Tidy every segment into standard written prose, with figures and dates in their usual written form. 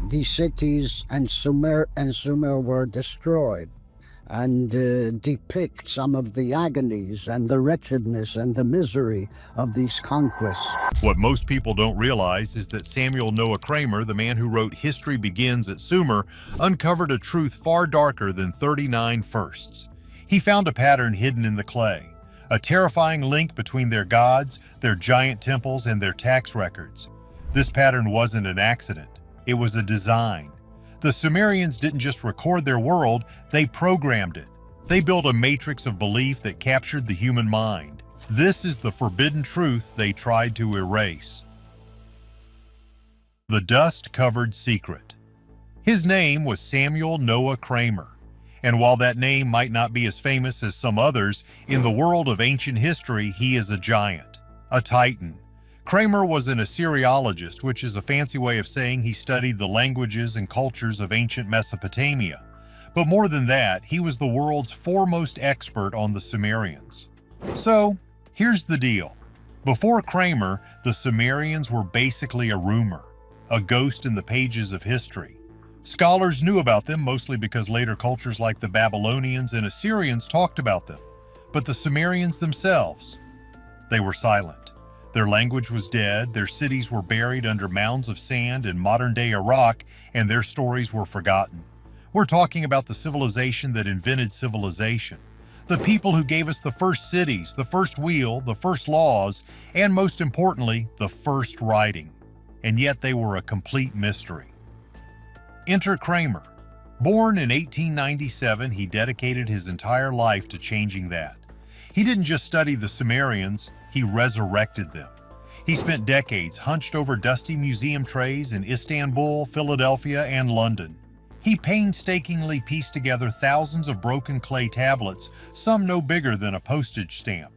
the cities and Sumer were destroyed, and depict some of the agonies and the wretchedness and the misery of these conquests. What most people don't realize is that Samuel Noah Kramer, the man who wrote History Begins at Sumer, uncovered a truth far darker than 39 firsts. He found a pattern hidden in the clay, a terrifying link between their gods, their giant temples, and their tax records. This pattern wasn't an accident. It was a design. The Sumerians didn't just record their world, they programmed it. They built a matrix of belief that captured the human mind. This is the forbidden truth they tried to erase. The dust-covered secret. His name was Samuel Noah Kramer. And while that name might not be as famous as some others, in the world of ancient history, he is a giant, a titan. Kramer was an Assyriologist, which is a fancy way of saying he studied the languages and cultures of ancient Mesopotamia. But more than that, he was the world's foremost expert on the Sumerians. So, here's the deal. Before Kramer, the Sumerians were basically a rumor, a ghost in the pages of history. Scholars knew about them mostly because later cultures like the Babylonians and Assyrians talked about them. But the Sumerians themselves, they were silent. Their language was dead, their cities were buried under mounds of sand in modern-day Iraq, and their stories were forgotten. We're talking about the civilization that invented civilization. The people who gave us the first cities, the first wheel, the first laws, and most importantly, the first writing. And yet they were a complete mystery. Enter Kramer. Born in 1897, he dedicated his entire life to changing that. He didn't just study the Sumerians, he resurrected them. He spent decades hunched over dusty museum trays in Istanbul, Philadelphia, and London. He painstakingly pieced together thousands of broken clay tablets, some no bigger than a postage stamp.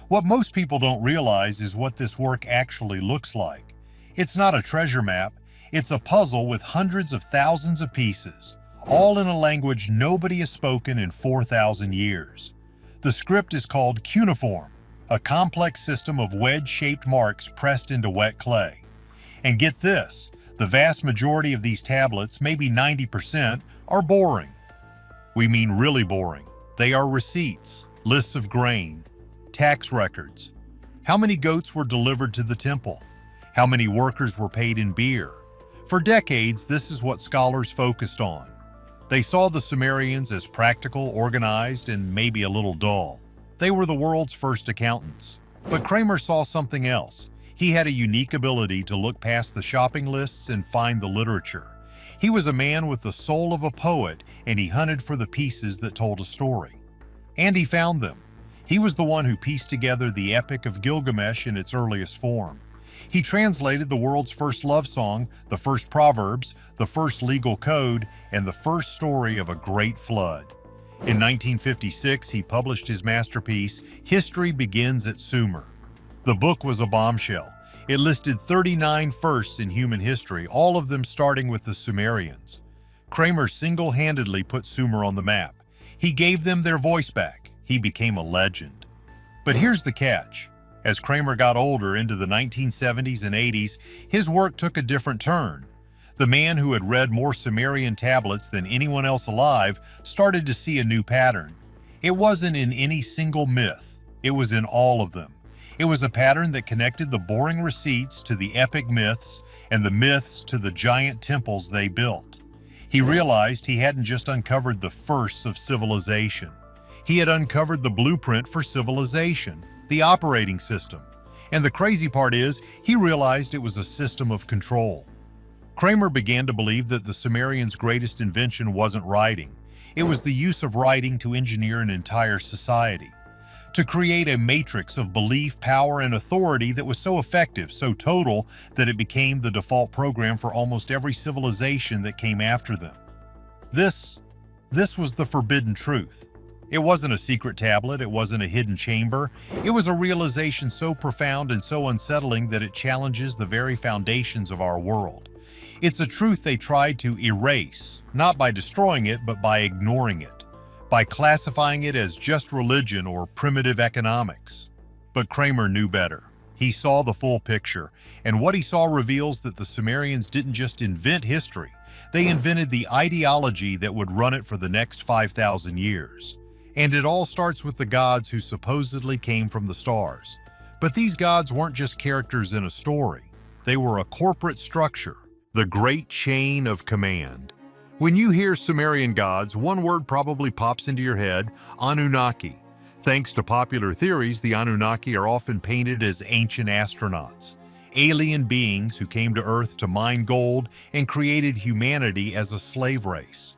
What most people don't realize is what this work actually looks like. It's not a treasure map, it's a puzzle with hundreds of thousands of pieces, all in a language nobody has spoken in 4,000 years. The script is called cuneiform, a complex system of wedge-shaped marks pressed into wet clay. And get this, the vast majority of these tablets, maybe 90%, are boring. We mean really boring. They are receipts, lists of grain, tax records. How many goats were delivered to the temple? How many workers were paid in beer? For decades, this is what scholars focused on. They saw the Sumerians as practical, organized, and maybe a little dull. They were the world's first accountants. But Kramer saw something else. He had a unique ability to look past the shopping lists and find the literature. He was a man with the soul of a poet, and he hunted for the pieces that told a story. And he found them. He was the one who pieced together the Epic of Gilgamesh in its earliest form. He translated the world's first love song, the first proverbs, the first legal code, and the first story of a great flood. In 1956, he published his masterpiece, History Begins at Sumer. The book was a bombshell. It listed 39 firsts in human history, all of them starting with the Sumerians. Kramer single-handedly put Sumer on the map. He gave them their voice back. He became a legend. But here's the catch. As Kramer got older into the 1970s and 80s, his work took a different turn. The man who had read more Sumerian tablets than anyone else alive started to see a new pattern. It wasn't in any single myth. It was in all of them. It was a pattern that connected the boring receipts to the epic myths and the myths to the giant temples they built. He realized he hadn't just uncovered the firsts of civilization. He had uncovered the blueprint for civilization, the operating system. And the crazy part is, he realized it was a system of control. Kramer began to believe that the Sumerians' greatest invention wasn't writing. It was the use of writing to engineer an entire society, to create a matrix of belief, power, and authority that was so effective, so total, that it became the default program for almost every civilization that came after them. This was the forbidden truth. It wasn't a secret tablet, it wasn't a hidden chamber. It was a realization so profound and so unsettling that it challenges the very foundations of our world. It's a truth they tried to erase, not by destroying it, but by ignoring it, by classifying it as just religion or primitive economics. But Kramer knew better. He saw the full picture, and what he saw reveals that the Sumerians didn't just invent history, They invented the ideology that would run it for the next 5,000 years. And it all starts with the gods who supposedly came from the stars. But these gods weren't just characters in a story. They were a corporate structure, the Great Chain of Command. When you hear Sumerian gods, one word probably pops into your head: Anunnaki. Thanks to popular theories, the Anunnaki are often painted as ancient astronauts, alien beings who came to Earth to mine gold and created humanity as a slave race.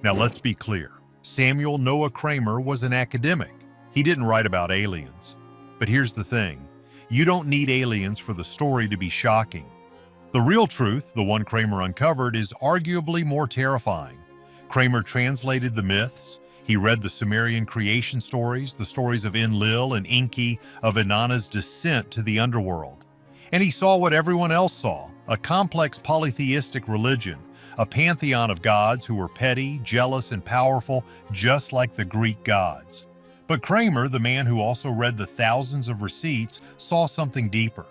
Now let's be clear. Samuel Noah Kramer was an academic. He didn't write about aliens. But here's the thing. You don't need aliens for the story to be shocking. The real truth, the one Kramer uncovered, is arguably more terrifying. Kramer translated the myths. He read the Sumerian creation stories, the stories of Enlil and Enki, of Inanna's descent to the underworld. And he saw what everyone else saw: a complex polytheistic religion, a pantheon of gods who were petty, jealous, and powerful, just like the Greek gods. But Kramer, the man who also read the thousands of receipts, saw something deeper.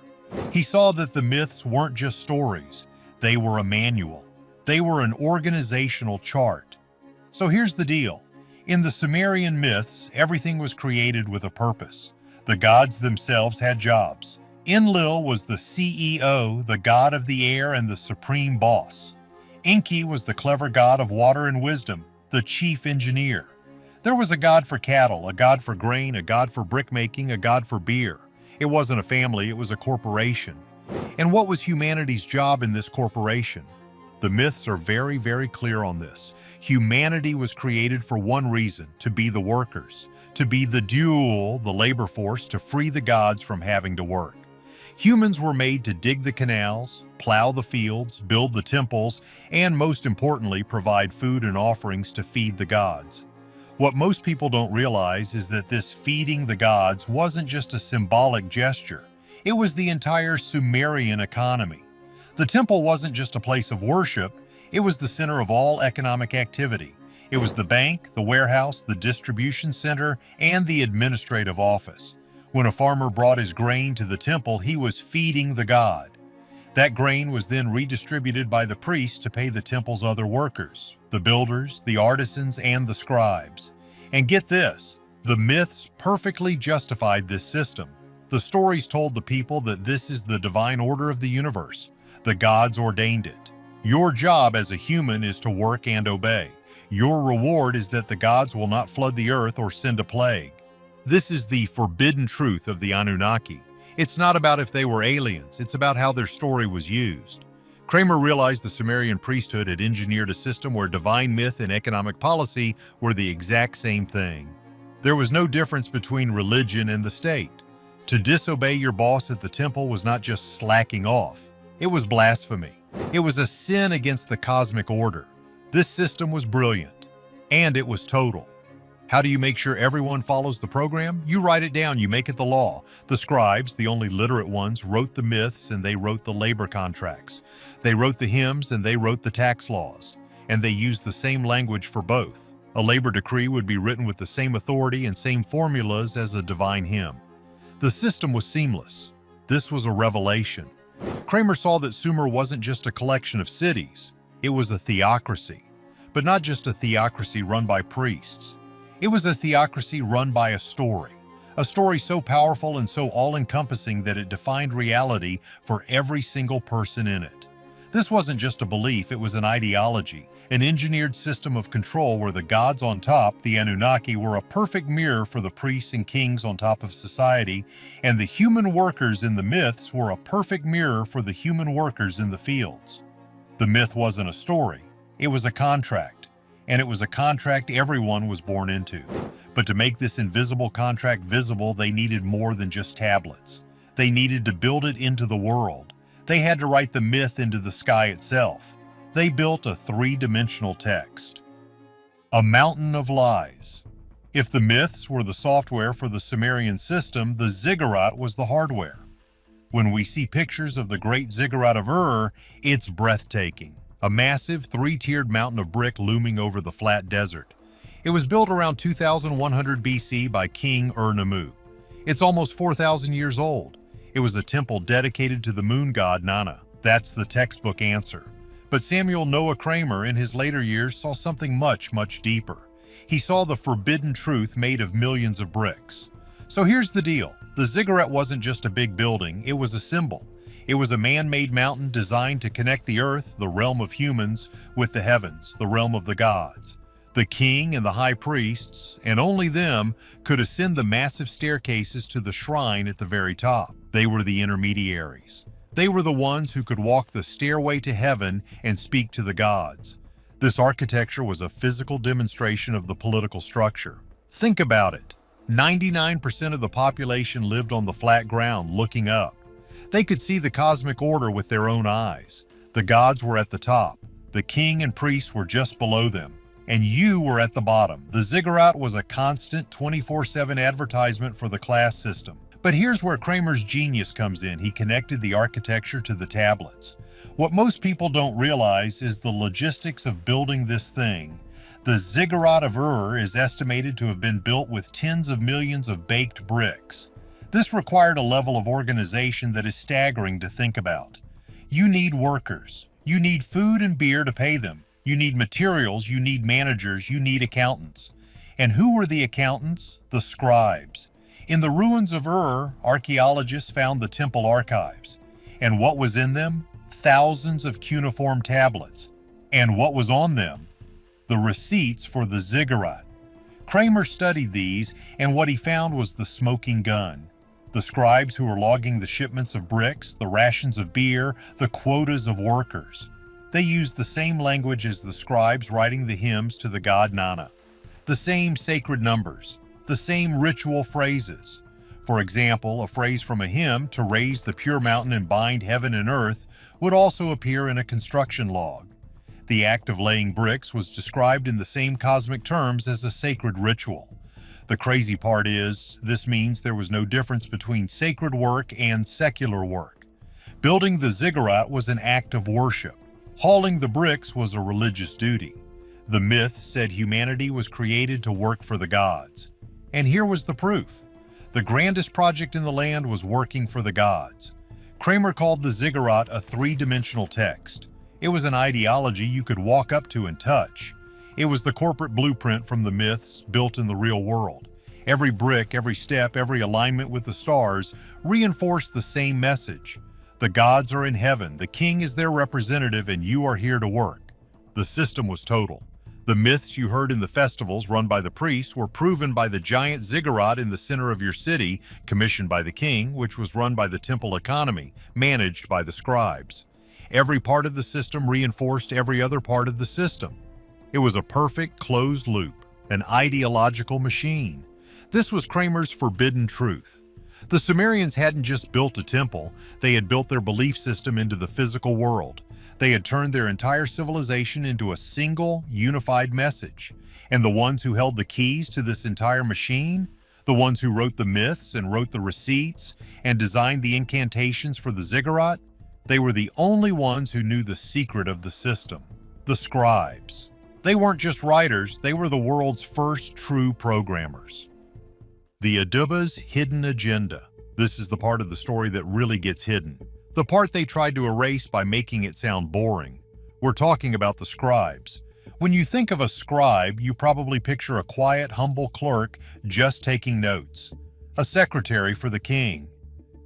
He saw that the myths weren't just stories. They were a manual. They were an organizational chart. So here's the deal. In the Sumerian myths, everything was created with a purpose. The gods themselves had jobs. Enlil was the CEO, the god of the air and the supreme boss. Enki was the clever god of water and wisdom, the chief engineer. There was a god for cattle, a god for grain, a god for brickmaking, a god for beer. It wasn't a family, it was a corporation. And what was humanity's job in this corporation? The myths are very, very clear on this. Humanity was created for one reason: to be the workers, to be the dual, the labor force, to free the gods from having to work. Humans were made to dig the canals, plow the fields, build the temples, and most importantly, provide food and offerings to feed the gods. What most people don't realize is that this feeding the gods wasn't just a symbolic gesture. It was the entire Sumerian economy. The temple wasn't just a place of worship, it was the center of all economic activity. It was the bank, the warehouse, the distribution center, and the administrative office. When a farmer brought his grain to the temple, he was feeding the god. That grain was then redistributed by the priests to pay the temple's other workers, the builders, the artisans, and the scribes. And get this, the myths perfectly justified this system. The stories told the people that this is the divine order of the universe. The gods ordained it. Your job as a human is to work and obey. Your reward is that the gods will not flood the earth or send a plague. This is the forbidden truth of the Anunnaki. It's not about if they were aliens, it's about how their story was used. Kramer realized the Sumerian priesthood had engineered a system where divine myth and economic policy were the exact same thing. There was no difference between religion and the state. To disobey your boss at the temple was not just slacking off, it was blasphemy. It was a sin against the cosmic order. This system was brilliant, and it was total. How do you make sure everyone follows the program? You write it down, you make it the law. The scribes, the only literate ones, wrote the myths and they wrote the labor contracts. They wrote the hymns and they wrote the tax laws. And they used the same language for both. A labor decree would be written with the same authority and same formulas as a divine hymn. The system was seamless. This was a revelation. Kramer saw that Sumer wasn't just a collection of cities. It was a theocracy. But not just a theocracy run by priests. It was a theocracy run by a story so powerful and so all-encompassing that it defined reality for every single person in it. This wasn't just a belief, it was an ideology, an engineered system of control where the gods on top, the Anunnaki, were a perfect mirror for the priests and kings on top of society, and the human workers in the myths were a perfect mirror for the human workers in the fields. The myth wasn't a story, it was a contract. And it was a contract everyone was born into. But to make this invisible contract visible, they needed more than just tablets. They needed to build it into the world. They had to write the myth into the sky itself. They built a three-dimensional text. A mountain of lies. If the myths were the software for the Sumerian system, the ziggurat was the hardware. When we see pictures of the Great Ziggurat of Ur, it's breathtaking. A massive, three-tiered mountain of brick looming over the flat desert. It was built around 2100 BC by King Ur-Nammu. It's almost 4,000 years old. It was a temple dedicated to the moon god Nana. That's the textbook answer. But Samuel Noah Kramer in his later years saw something much, much deeper. He saw the forbidden truth made of millions of bricks. So here's the deal. The ziggurat wasn't just a big building, it was a symbol. It was a man-made mountain designed to connect the earth, the realm of humans, with the heavens, the realm of the gods. The king and the high priests, and only them, could ascend the massive staircases to the shrine at the very top. They were the intermediaries. They were the ones who could walk the stairway to heaven and speak to the gods. This architecture was a physical demonstration of the political structure. Think about it. 99% of the population lived on the flat ground, looking up. They could see the cosmic order with their own eyes. The gods were at the top. The king and priests were just below them. And you were at the bottom. The ziggurat was a constant 24/7 advertisement for the class system. But here's where Kramer's genius comes in. He connected the architecture to the tablets. What most people don't realize is the logistics of building this thing. The ziggurat of Ur is estimated to have been built with tens of millions of baked bricks. This required a level of organization that is staggering to think about. You need workers. You need food and beer to pay them. You need materials, you need managers, you need accountants. And who were the accountants? The scribes. In the ruins of Ur, archaeologists found the temple archives. And what was in them? Thousands of cuneiform tablets. And what was on them? The receipts for the ziggurat. Kramer studied these, and what he found was the smoking gun. The scribes who were logging the shipments of bricks, the rations of beer, the quotas of workers. They used the same language as the scribes writing the hymns to the god Nana. The same sacred numbers, the same ritual phrases. For example, a phrase from a hymn, "to raise the pure mountain and bind heaven and earth," would also appear in a construction log. The act of laying bricks was described in the same cosmic terms as a sacred ritual. The crazy part is, this means there was no difference between sacred work and secular work. Building the ziggurat was an act of worship. Hauling the bricks was a religious duty. The myth said humanity was created to work for the gods. And here was the proof. The grandest project in the land was working for the gods. Kramer called the ziggurat a three-dimensional text. It was an ideology you could walk up to and touch. It was the corporate blueprint from the myths built in the real world. Every brick, every step, every alignment with the stars reinforced the same message. The gods are in heaven, the king is their representative, and you are here to work. The system was total. The myths you heard in the festivals run by the priests were proven by the giant ziggurat in the center of your city, commissioned by the king, which was run by the temple economy, managed by the scribes. Every part of the system reinforced every other part of the system. It was a perfect closed loop, an ideological machine. This was Kramer's forbidden truth. The Sumerians hadn't just built a temple, they had built their belief system into the physical world. They had turned their entire civilization into a single, unified message. And the ones who held the keys to this entire machine, the ones who wrote the myths and wrote the receipts and designed the incantations for the ziggurat, they were the only ones who knew the secret of the system. The scribes. They weren't just writers, they were the world's first true programmers. The Aduba's hidden agenda. This is the part of the story that really gets hidden. The part they tried to erase by making it sound boring. We're talking about the scribes. When you think of a scribe, you probably picture a quiet, humble clerk just taking notes. A secretary for the king.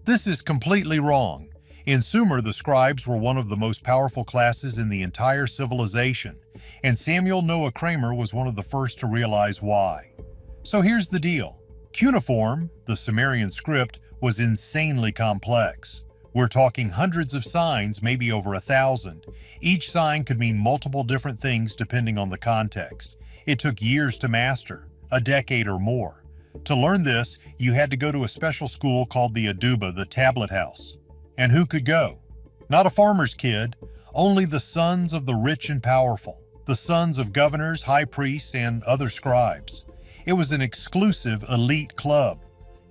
This is completely wrong. In Sumer, the scribes were one of the most powerful classes in the entire civilization, and Samuel Noah Kramer was one of the first to realize why. So here's the deal. Cuneiform, the Sumerian script, was insanely complex. We're talking hundreds of signs, maybe over 1,000. Each sign could mean multiple different things depending on the context. It took years to master, a decade or more. To learn this, you had to go to a special school called the Aduba, the Tablet House. And who could go? Not a farmer's kid, only the sons of the rich and powerful, the sons of governors, high priests, and other scribes. It was an exclusive elite club.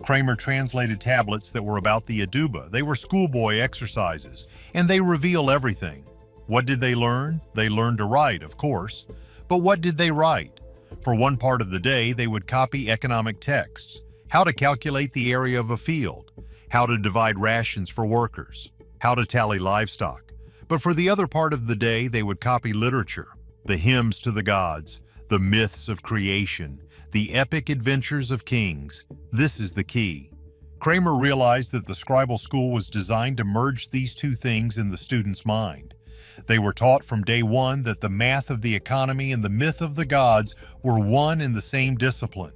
Kramer translated tablets that were about the Aduba. They were schoolboy exercises, and they reveal everything. What did they learn? They learned to write, of course. But what did they write? For one part of the day, they would copy economic texts, how to calculate the area of a field, how to divide rations for workers, how to tally livestock. But for the other part of the day, they would copy literature, the hymns to the gods, the myths of creation, the epic adventures of kings. This is the key. Kramer realized that the scribal school was designed to merge these two things in the student's mind. They were taught from day one that the math of the economy and the myth of the gods were one and the same discipline.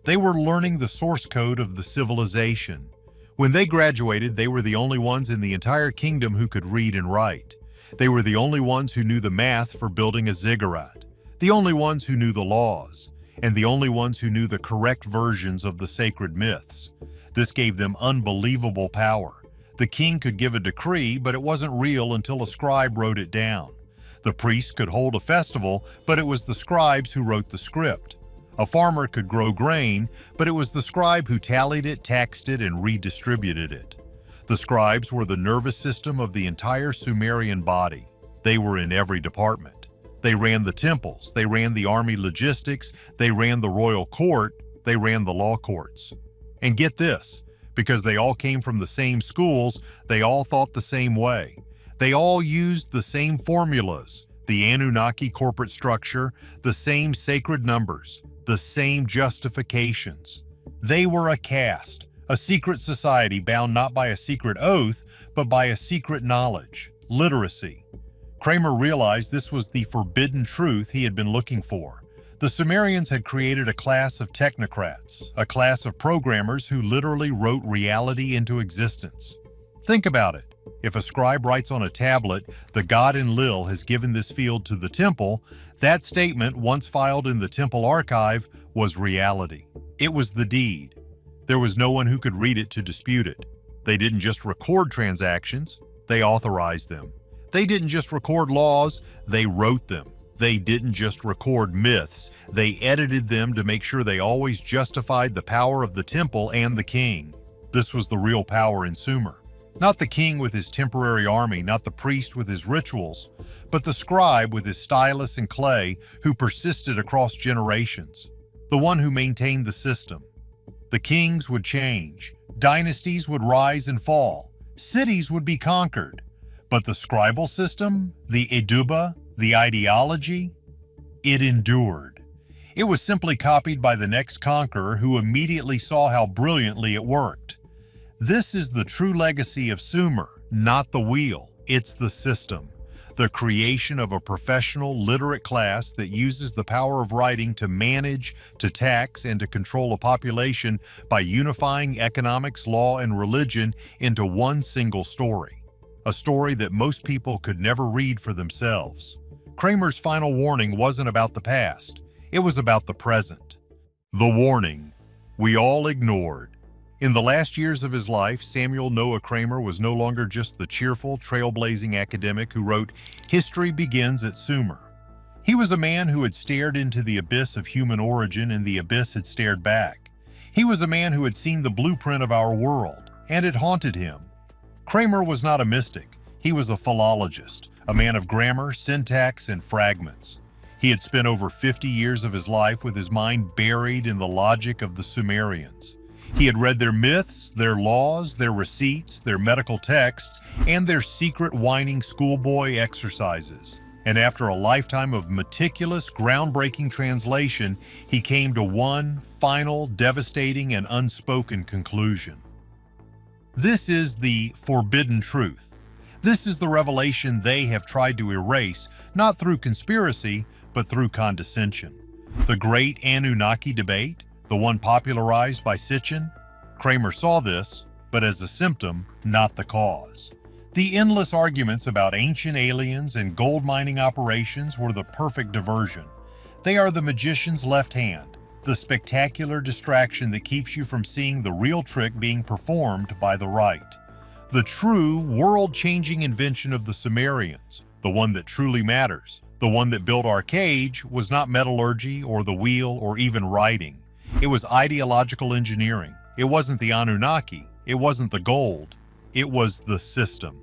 They were learning the source code of the civilization. When they graduated, they were the only ones in the entire kingdom who could read and write. They were the only ones who knew the math for building a ziggurat, the only ones who knew the laws, and the only ones who knew the correct versions of the sacred myths. This gave them unbelievable power. The king could give a decree, but it wasn't real until a scribe wrote it down. The priest could hold a festival, but it was the scribes who wrote the script. A farmer could grow grain, but it was the scribe who tallied it, taxed it, and redistributed it. The scribes were the nervous system of the entire Sumerian body. They were in every department. They ran the temples, they ran the army logistics, they ran the royal court, they ran the law courts. And get this, because they all came from the same schools, they all thought the same way. They all used the same formulas, the Anunnaki corporate structure, the same sacred numbers, the same justifications. They were a caste, a secret society bound not by a secret oath, but by a secret knowledge, literacy. Kramer realized this was the forbidden truth he had been looking for. The Sumerians had created a class of technocrats, a class of programmers who literally wrote reality into existence. Think about it. If a scribe writes on a tablet, "The god Enlil has given this field to the temple," that statement, once filed in the temple archive, was reality. It was the deed. There was no one who could read it to dispute it. They didn't just record transactions, they authorized them. They didn't just record laws, they wrote them. They didn't just record myths, they edited them to make sure they always justified the power of the temple and the king. This was the real power in Sumer. Not the king with his temporary army, not the priest with his rituals, but the scribe with his stylus and clay who persisted across generations, the one who maintained the system. The kings would change, dynasties would rise and fall, cities would be conquered, but the scribal system, the eduba, the ideology, it endured. It was simply copied by the next conqueror who immediately saw how brilliantly it worked. This is the true legacy of Sumer, not the wheel, it's the system. The creation of a professional, literate class that uses the power of writing to manage, to tax, and to control a population by unifying economics, law, and religion into one single story. A story that most people could never read for themselves. Kramer's final warning wasn't about the past, it was about the present. The warning we all ignored. In the last years of his life, Samuel Noah Kramer was no longer just the cheerful, trailblazing academic who wrote, "History begins at Sumer." He was a man who had stared into the abyss of human origin, and the abyss had stared back. He was a man who had seen the blueprint of our world, and it haunted him. Kramer was not a mystic, he was a philologist, a man of grammar, syntax, and fragments. He had spent over 50 years of his life with his mind buried in the logic of the Sumerians. He had read their myths, their laws, their receipts, their medical texts, and their secret whining schoolboy exercises. And after a lifetime of meticulous, groundbreaking translation, he came to one final, devastating, and unspoken conclusion. This is the forbidden truth. This is the revelation they have tried to erase, not through conspiracy, but through condescension. The great Anunnaki debate, the one popularized by Sitchin, Kramer saw this, but as a symptom, not the cause. The endless arguments about ancient aliens and gold mining operations were the perfect diversion. They are the magician's left hand, the spectacular distraction that keeps you from seeing the real trick being performed by the right. The true, world-changing invention of the Sumerians, the one that truly matters, the one that built our cage, was not metallurgy or the wheel or even writing. It was ideological engineering. It wasn't the Anunnaki. It wasn't the gold. It was the system.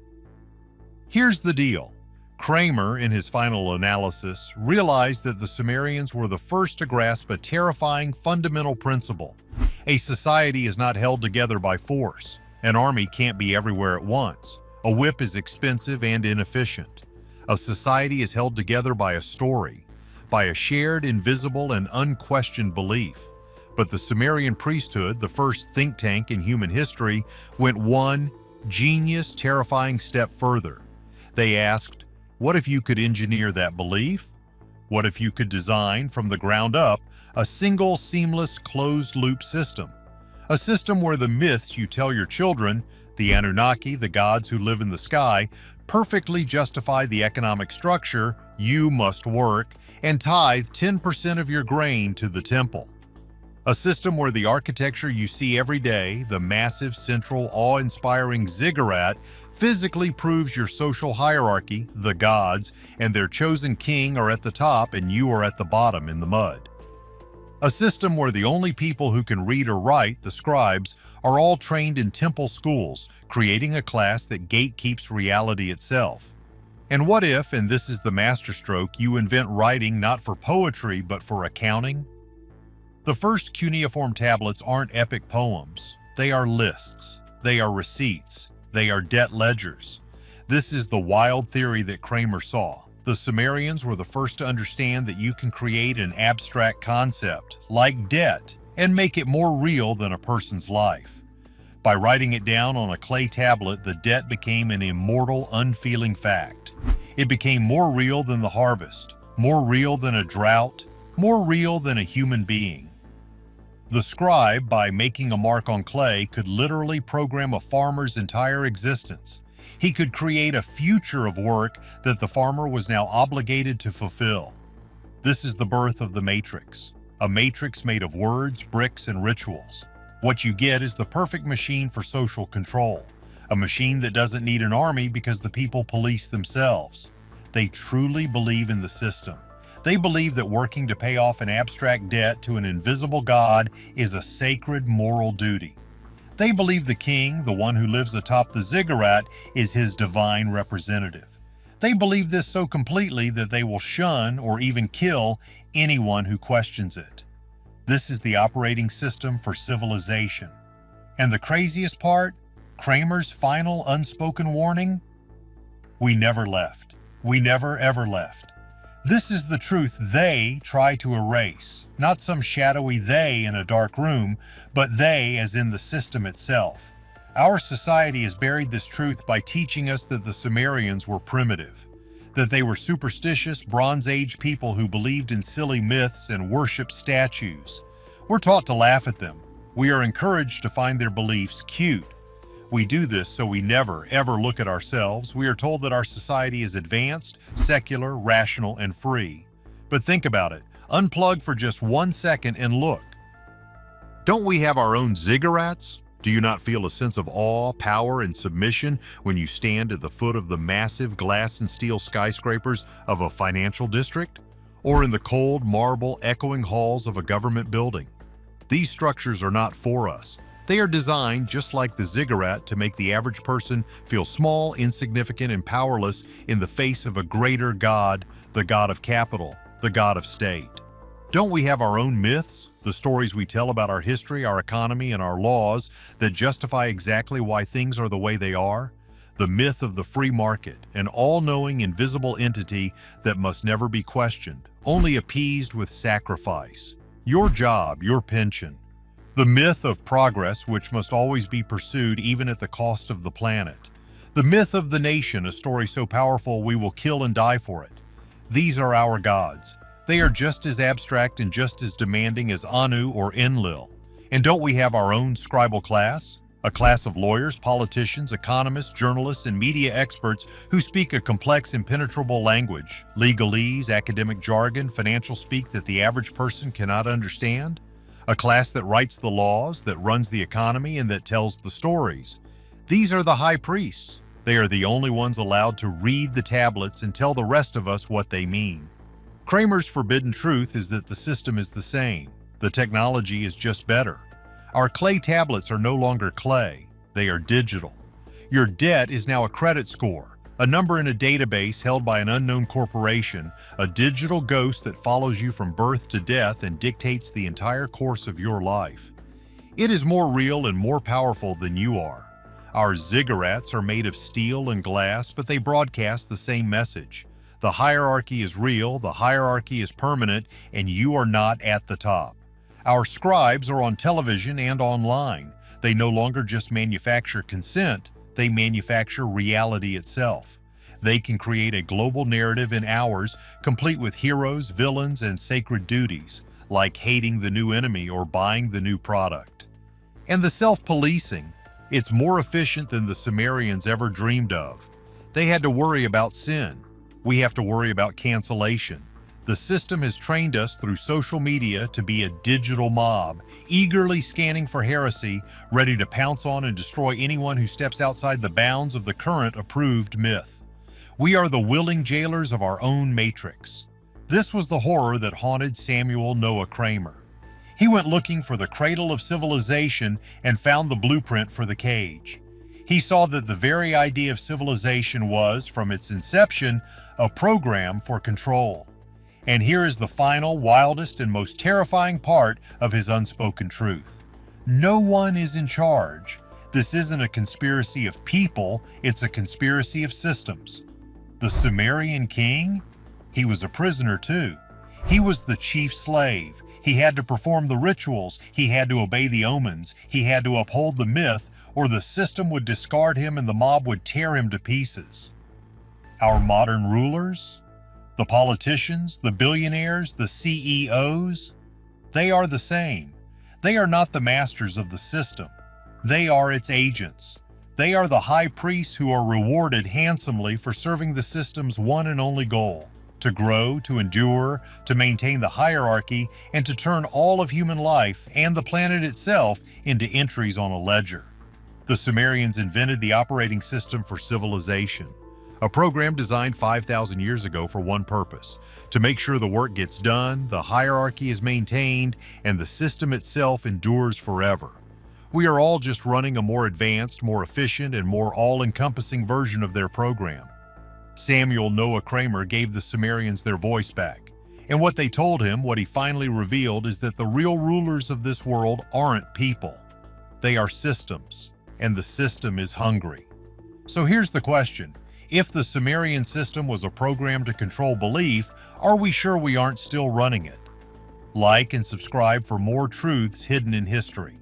Here's the deal. Kramer, in his final analysis, realized that the Sumerians were the first to grasp a terrifying fundamental principle. A society is not held together by force. An army can't be everywhere at once. A whip is expensive and inefficient. A society is held together by a story, by a shared, invisible, and unquestioned belief. But the Sumerian priesthood, the first think tank in human history, went one genius, terrifying step further. They asked, what if you could engineer that belief? What if you could design, from the ground up, a single, seamless, closed-loop system? A system where the myths you tell your children, the Anunnaki, the gods who live in the sky, perfectly justify the economic structure you must work and tithe 10% of your grain to the temple. A system where the architecture you see every day, the massive, central, awe-inspiring ziggurat, physically proves your social hierarchy, the gods, and their chosen king are at the top and you are at the bottom in the mud. A system where the only people who can read or write, the scribes, are all trained in temple schools, creating a class that gatekeeps reality itself. And what if, and this is the masterstroke, you invent writing not for poetry but for accounting? The first cuneiform tablets aren't epic poems. They are lists. They are receipts. They are debt ledgers. This is the wild theory that Kramer saw. The Sumerians were the first to understand that you can create an abstract concept, like debt, and make it more real than a person's life. By writing it down on a clay tablet, the debt became an immortal, unfeeling fact. It became more real than the harvest, more real than a drought, more real than a human being. The scribe, by making a mark on clay, could literally program a farmer's entire existence. He could create a future of work that the farmer was now obligated to fulfill. This is the birth of the matrix, a matrix made of words, bricks, and rituals. What you get is the perfect machine for social control, a machine that doesn't need an army because the people police themselves. They truly believe in the system. They believe that working to pay off an abstract debt to an invisible god is a sacred moral duty. They believe the king, the one who lives atop the ziggurat, is his divine representative. They believe this so completely that they will shun or even kill anyone who questions it. This is the operating system for civilization. And the craziest part, Kramer's final unspoken warning? We never left. We never ever left. This is the truth they try to erase, not some shadowy they in a dark room, but they as in the system itself. Our society has buried this truth by teaching us that the Sumerians were primitive, that they were superstitious Bronze Age people who believed in silly myths and worshipped statues. We're taught to laugh at them. We are encouraged to find their beliefs cute. We do this so we never, ever look at ourselves. We are told that our society is advanced, secular, rational, and free. But think about it. Unplug for just 1 second and look. Don't we have our own ziggurats? Do you not feel a sense of awe, power, and submission when you stand at the foot of the massive glass and steel skyscrapers of a financial district? Or in the cold, marble, echoing halls of a government building? These structures are not for us. They are designed, just like the ziggurat, to make the average person feel small, insignificant, and powerless in the face of a greater God, the God of capital, the God of state. Don't we have our own myths, the stories we tell about our history, our economy, and our laws that justify exactly why things are the way they are? The myth of the free market, an all-knowing, invisible entity that must never be questioned, only appeased with sacrifice. Your job, your pension. The myth of progress, which must always be pursued even at the cost of the planet. The myth of the nation, a story so powerful we will kill and die for it. These are our gods. They are just as abstract and just as demanding as Anu or Enlil. And don't we have our own scribal class? A class of lawyers, politicians, economists, journalists, and media experts who speak a complex, impenetrable language, legalese, academic jargon, financial speak that the average person cannot understand? A class that writes the laws, that runs the economy, and that tells the stories. These are the high priests. They are the only ones allowed to read the tablets and tell the rest of us what they mean. Kramer's forbidden truth is that the system is the same. The technology is just better. Our clay tablets are no longer clay. They are digital. Your debt is now a credit score, a number in a database held by an unknown corporation, a digital ghost that follows you from birth to death and dictates the entire course of your life. It is more real and more powerful than you are. Our ziggurats are made of steel and glass, but they broadcast the same message. The hierarchy is real, the hierarchy is permanent, and you are not at the top. Our scribes are on television and online. They no longer just manufacture consent, they manufacture reality itself. They can create a global narrative in hours, complete with heroes, villains, and sacred duties, like hating the new enemy or buying the new product. And the self-policing, it's more efficient than the Sumerians ever dreamed of. They had to worry about sin. We have to worry about cancellation. The system has trained us through social media to be a digital mob, eagerly scanning for heresy, ready to pounce on and destroy anyone who steps outside the bounds of the current approved myth. We are the willing jailers of our own matrix. This was the horror that haunted Samuel Noah Kramer. He went looking for the cradle of civilization and found the blueprint for the cage. He saw that the very idea of civilization was, from its inception, a program for control. And here is the final, wildest, and most terrifying part of his unspoken truth. No one is in charge. This isn't a conspiracy of people, it's a conspiracy of systems. The Sumerian king? He was a prisoner too. He was the chief slave. He had to perform the rituals, he had to obey the omens, he had to uphold the myth, or the system would discard him and the mob would tear him to pieces. Our modern rulers? The politicians, the billionaires, the CEOs? They are the same. They are not the masters of the system. They are its agents. They are the high priests who are rewarded handsomely for serving the system's one and only goal: to grow, to endure, to maintain the hierarchy, and to turn all of human life and the planet itself into entries on a ledger. The Sumerians invented the operating system for civilization, a program designed 5,000 years ago for one purpose: to make sure the work gets done, the hierarchy is maintained, and the system itself endures forever. We are all just running a more advanced, more efficient, and more all-encompassing version of their program. Samuel Noah Kramer gave the Sumerians their voice back, and what they told him, what he finally revealed, is that the real rulers of this world aren't people. They are systems, and the system is hungry. So here's the question. If the Sumerian system was a program to control belief, are we sure we aren't still running it? Like and subscribe for more truths hidden in history.